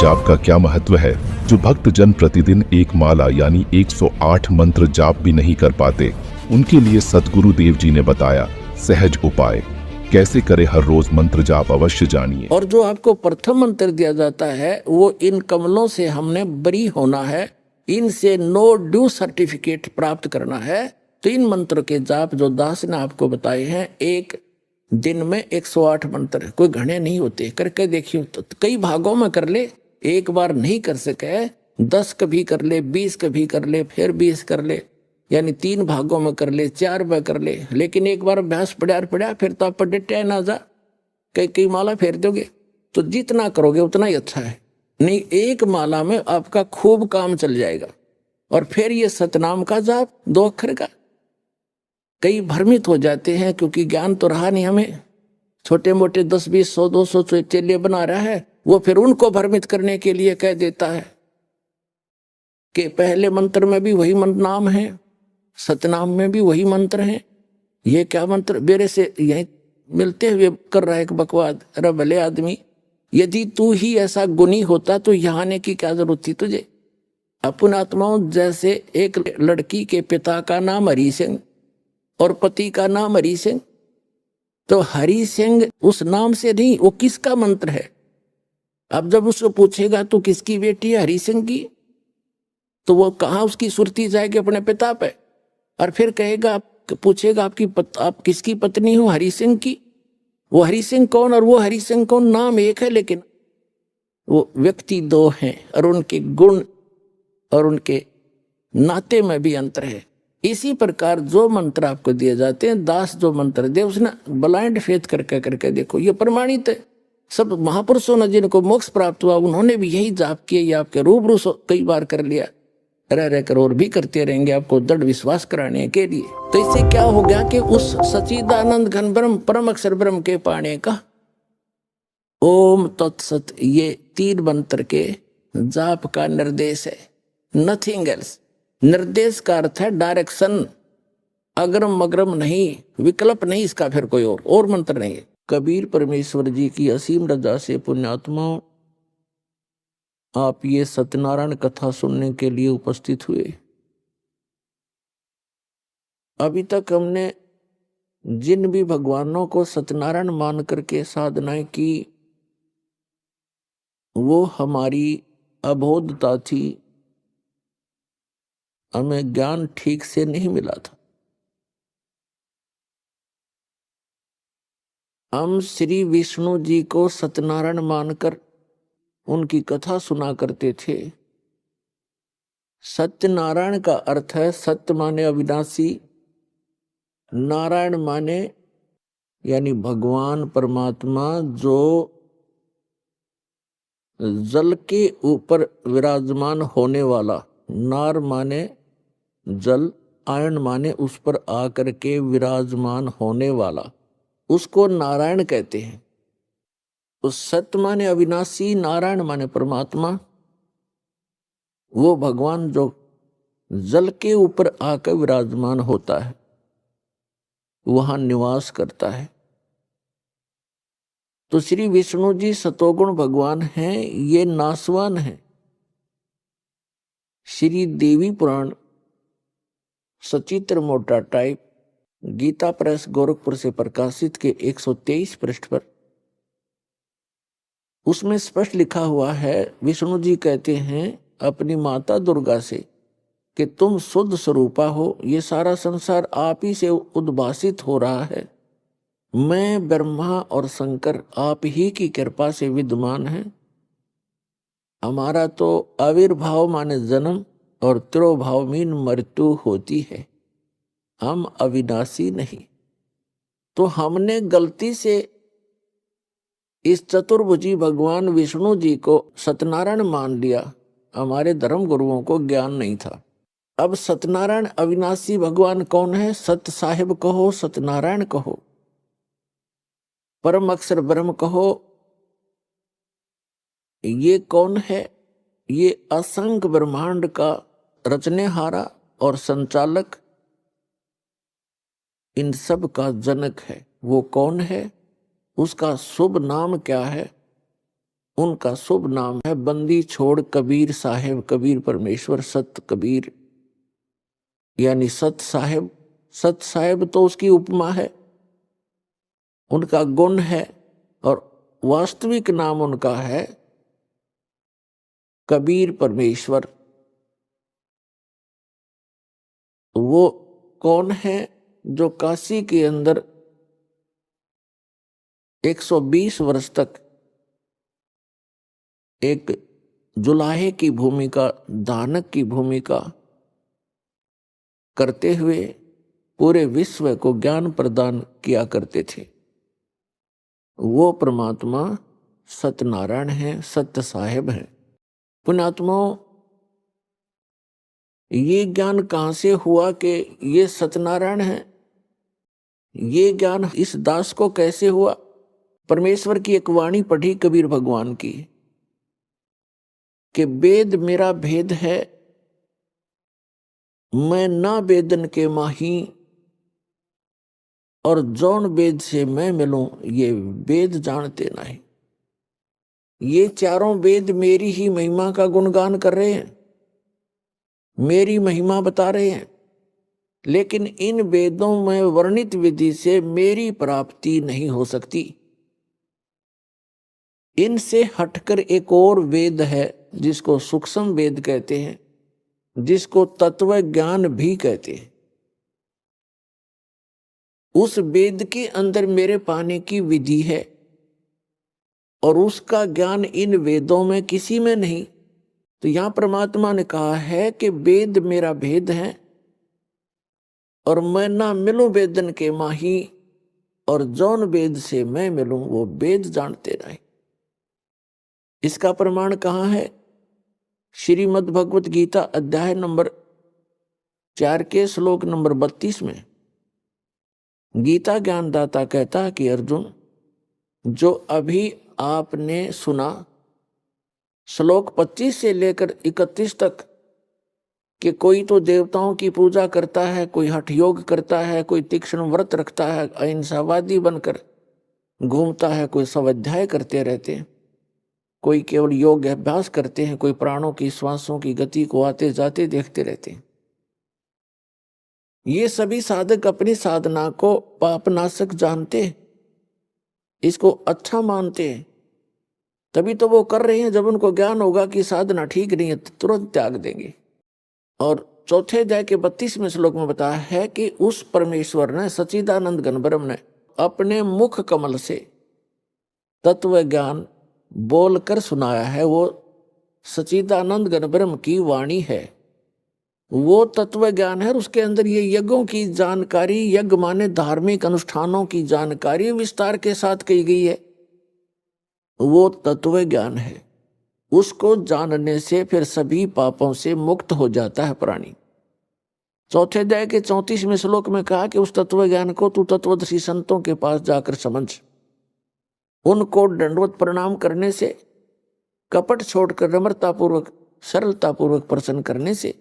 जाप का क्या महत्व है। जो भक्त जन प्रतिदिन एक माला यानी 108 मंत्र जाप भी नहीं कर पाते, उनके लिए सद्गुरु देव जी ने बताया सहज उपाय। कैसे करे हर रोज मंत्र जाप, अवश्य जानिए। और जो आपको प्रथम मंत्र दिया जाता है वो इन कमलों से हमने बरी होना है, इनसे नो ड्यू सर्टिफिकेट प्राप्त करना है। तो इन मंत्र के जाप जो दास ने आपको बताए हैं, एक दिन में 108 मंत्र, कोई घने नहीं होते, करके देखियो। तो कई भागों में कर ले, एक बार नहीं कर सके 10 कभी कर ले, 20 कभी कर ले, फिर 20 कर ले, यानी 3 भागों में कर ले, 4 में कर ले। लेकिन एक बार अभ्यास पड़ा फिर तो आप पढ़े ना जा, कई माला फेर दोगे। तो जितना करोगे उतना ही अच्छा है। नहीं, एक माला में आपका खूब काम चल जाएगा। और फिर ये सतनाम का जाप 2 अक्षर का। कई भ्रमित हो जाते हैं क्योंकि ज्ञान तो रहा नहीं हमें, छोटे मोटे 10 20 100 200 चेले बना रहा है, वो फिर उनको भ्रमित करने के लिए कह देता है कि पहले मंत्र में भी वही नाम है, सतनाम में भी वही मंत्र है। ये क्या मंत्र मेरे से यही मिलते हुए कर रहा है एक बकवाद। अरे भले आदमी, यदि तू ही ऐसा गुणी होता तो यहाँ आने की क्या जरूरत थी तुझे। अपन आत्माओं जैसे एक लड़की के पिता का नाम हरि सिंह और पति का नाम हरि सिंह, तो हरि सिंह उस नाम से नहीं, वो किसका मंत्र है। अब जब उसको पूछेगा तो किसकी बेटी है, हरि सिंह की, तो वो कहाँ उसकी सुरती जाएगी अपने पिता पे। और फिर कहेगा, पूछेगा आप किसकी पत्नी हो, हरि सिंह की। वो हरि सिंह कौन और वो हरि सिंह कौन, नाम एक है लेकिन वो व्यक्ति 2 हैं, और उनके गुण और उनके नाते में भी अंतर है। इसी प्रकार जो मंत्र आपको दिए जाते हैं, दास जो मंत्र दे उसने ब्लाइंड फेथ करके देखो, ये प्रमाणित है। सब महापुरुषों ने जिनको मोक्ष प्राप्त हुआ उन्होंने भी यही जाप किया। ये आपके रूबरू कई बार कर लिया, रह कर और भी करते रहेंगे आपको दृढ़ विश्वास कराने के लिए। तो इससे क्या हो गया कि उस सच्चिदानंद घन ब्रह्म परम अक्षर ब्रह्म के पाने का ओम तत्सत, ये 3 मंत्र के जाप का निर्देश है, नथिंग एल्स। निर्देश का अर्थ है डायरेक्शन, अग्रम मग्रम नहीं, विकल्प नहीं इसका, फिर कोई और मंत्र नहीं है। कबीर परमेश्वर जी की असीम रजा से पुण्यात्माओं, आप ये सत्यनारायण कथा सुनने के लिए उपस्थित हुए। अभी तक हमने जिन भी भगवानों को सत्यनारायण मान करके साधनाएं की, वो हमारी अबोधता थी, हमें ज्ञान ठीक से नहीं मिला था। हम श्री विष्णु जी को सत्यनारायण मानकर उनकी कथा सुना करते थे। सत्यनारायण का अर्थ है सत्य माने अविनाशी, नारायण माने यानी भगवान परमात्मा जो जल के ऊपर विराजमान होने वाला। नार माने जल, आयन माने उस पर आकर के विराजमान होने वाला, उसको नारायण कहते हैं। तो सत्य माने अविनाशी, नारायण माने परमात्मा, वो भगवान जो जल के ऊपर आकर विराजमान होता है, वहां निवास करता है। तो श्री विष्णु जी सतोगुण भगवान हैं, ये नासवान हैं। श्री देवी पुराण सचित्र मोटा टाइप गीता प्रेस गोरखपुर से प्रकाशित के 123 पृष्ठ पर, उसमें स्पष्ट लिखा हुआ है, विष्णु जी कहते हैं अपनी माता दुर्गा से कि तुम शुद्ध स्वरूपा हो, ये सारा संसार आप ही से उद्भासित हो रहा है। मैं ब्रह्मा और शंकर आप ही की कृपा से विद्यमान है। हमारा तो आविर्भाव माने जन्म और तिरोभाव मीन मृत्यु होती है, हम अविनाशी नहीं। तो हमने गलती से इस चतुर्भुजी भगवान विष्णु जी को सत्यनारायण मान लिया, हमारे धर्म गुरुओं को ज्ञान नहीं था। अब सत्यनारायण अविनाशी भगवान कौन है? सत्य साहिब कहो, सत्यनारायण कहो, परम अक्षर ब्रह्म कहो, ये कौन है? ये असंख्य ब्रह्मांड का रचनेहारा और संचालक, इन सब का जनक है। वो कौन है? उसका शुभ नाम क्या है? उनका शुभ नाम है बंदी छोड़ कबीर साहेब, कबीर परमेश्वर, सत कबीर यानी सत साहेब। सत साहेब तो उसकी उपमा है, उनका गुण है, और वास्तविक नाम उनका है कबीर परमेश्वर। वो कौन है? जो काशी के अंदर 120 वर्ष तक एक जुलाहे की भूमिका, दानक की भूमिका करते हुए पूरे विश्व को ज्ञान प्रदान किया करते थे। वो परमात्मा सत्यनारायण हैं, सत्य साहेब हैं। पुण्यात्माओं, ये ज्ञान कहाँ से हुआ कि ये सत्यनारायण है? ये ज्ञान इस दास को कैसे हुआ? परमेश्वर की एक वाणी पढ़ी कबीर भगवान की कि वेद मेरा भेद है, मैं ना वेदन के माही, और जौन वेद से मैं मिलूं ये वेद जानते नहीं। ये चारों वेद मेरी ही महिमा का गुणगान कर रहे हैं, मेरी महिमा बता रहे हैं, लेकिन इन वेदों में वर्णित विधि से मेरी प्राप्ति नहीं हो सकती। इनसे हटकर एक और वेद है जिसको सूक्ष्म वेद कहते हैं, जिसको तत्व ज्ञान भी कहते हैं। उस वेद के अंदर मेरे पाने की विधि है और उसका ज्ञान इन वेदों में किसी में नहीं। तो यहां परमात्मा ने कहा है कि वेद मेरा भेद है और मैं ना मिलूं वेदन के माही, और जौन वेद से मैं मिलूं वो वेद जानते नहीं। इसका प्रमाण कहाँ है? श्रीमद् भगवत गीता अध्याय नंबर 4 के श्लोक नंबर 32 में गीता ज्ञानदाता कहता है कि अर्जुन, जो अभी आपने सुना श्लोक 25 से लेकर 31 तक कि कोई तो देवताओं की पूजा करता है, कोई हठ योग करता है, कोई तीक्ष्ण व्रत रखता है, अहिंसावादी बनकर घूमता है, कोई स्वाध्याय करते रहते हैं, कोई केवल योग अभ्यास करते हैं, कोई प्राणों की श्वासों की गति को आते जाते देखते रहते हैं। ये सभी साधक अपनी साधना को पापनाशक जानते हैं, इसको अच्छा मानते हैं, तभी तो वो कर रहे हैं। जब उनको ज्ञान होगा कि साधना ठीक नहीं है तो तुरंत त्याग देंगे। और चौथे अध्याय के 32वें श्लोक में बताया है कि उस परमेश्वर ने, सच्चिदानंद घन ब्रह्म ने अपने मुख कमल से तत्व ज्ञान बोलकर सुनाया है। वो सच्चिदानंद घन ब्रह्म की वाणी है, वो तत्व ज्ञान है। और उसके अंदर ये यज्ञों की जानकारी, यज्ञ माने धार्मिक अनुष्ठानों की जानकारी विस्तार के साथ कही गई है, वो तत्व ज्ञान है। उसको जानने से फिर सभी पापों से मुक्त हो जाता है प्राणी। चौथे अध्याय के 34वें श्लोक में कहा कि उस तत्व ज्ञान को तू तत्वदर्शी संतों के पास जाकर समझ। उनको दंडवत प्रणाम करने से, कपट छोड़कर नम्रतापूर्वक सरलतापूर्वक प्रसन्न करने से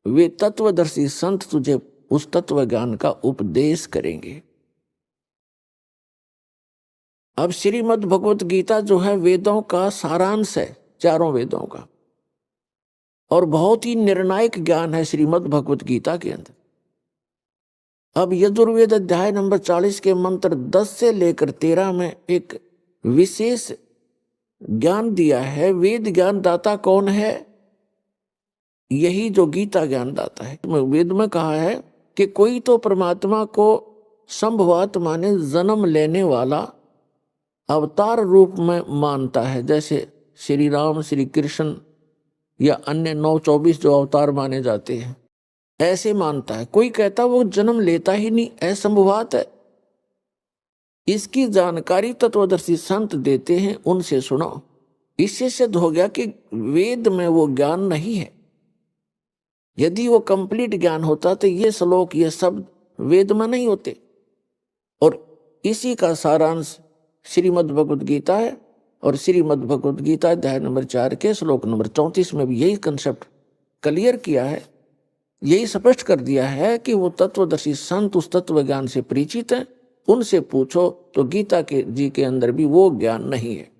वे तत्वदर्शी संत तुझे उस तत्व ज्ञान का उपदेश करेंगे। अब श्रीमद् भगवत गीता जो है वेदों का सारांश है, चारों वेदों का, और बहुत ही निर्णायक ज्ञान है श्रीमद् भगवत गीता के अंदर। अब यजुर्वेद अध्याय नंबर 40 के मंत्र 10 से लेकर 13 में एक विशेष ज्ञान दिया है। वेद ज्ञान दाता कौन है? यही जो गीता ज्ञान दाता है। वेद में कहा है कि कोई तो परमात्मा को संभवात माने जन्म लेने वाला अवतार रूप में मानता है, जैसे श्री राम, श्री कृष्ण या अन्य 9-24 जो अवतार माने जाते हैं, ऐसे मानता है। कोई कहता वो जन्म लेता ही नहीं, असंभवात है। इसकी जानकारी तत्वदर्शी संत देते हैं, उनसे सुनो। इससे सिद्ध हो गया कि वेद में वो ज्ञान नहीं है। यदि वो कंप्लीट ज्ञान होता तो ये श्लोक, ये शब्द वेद में नहीं होते। और इसी का सारांश श्रीमद् भगवत गीता है। और श्रीमद् भगवत गीता अध्याय नंबर 4 के श्लोक नंबर 34 में भी यही कंसेप्ट क्लियर किया है, यही स्पष्ट कर दिया है कि वो तत्वदर्शी संत उस तत्व ज्ञान से परिचित हैं, उनसे पूछो तो गीता के जी के अंदर भी वो ज्ञान नहीं है।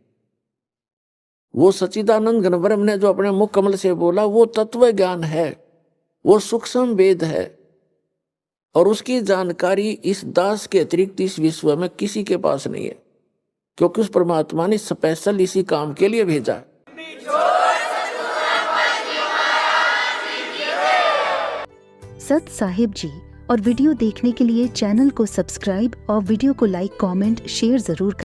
वो सच्चिदानंद घनब्रह्म ने जो अपने मुख कमल से बोला वो तत्व ज्ञान है, वो सूक्ष्म वेद है, और उसकी जानकारी इस दास के अतिरिक्त इस विश्व में किसी के पास नहीं है, क्योंकि उस परमात्मा ने स्पेशल इसी काम के लिए भेजा। सत साहिब जी और वीडियो देखने के लिए चैनल को सब्सक्राइब और वीडियो को लाइक, कमेंट, शेयर जरूर करें।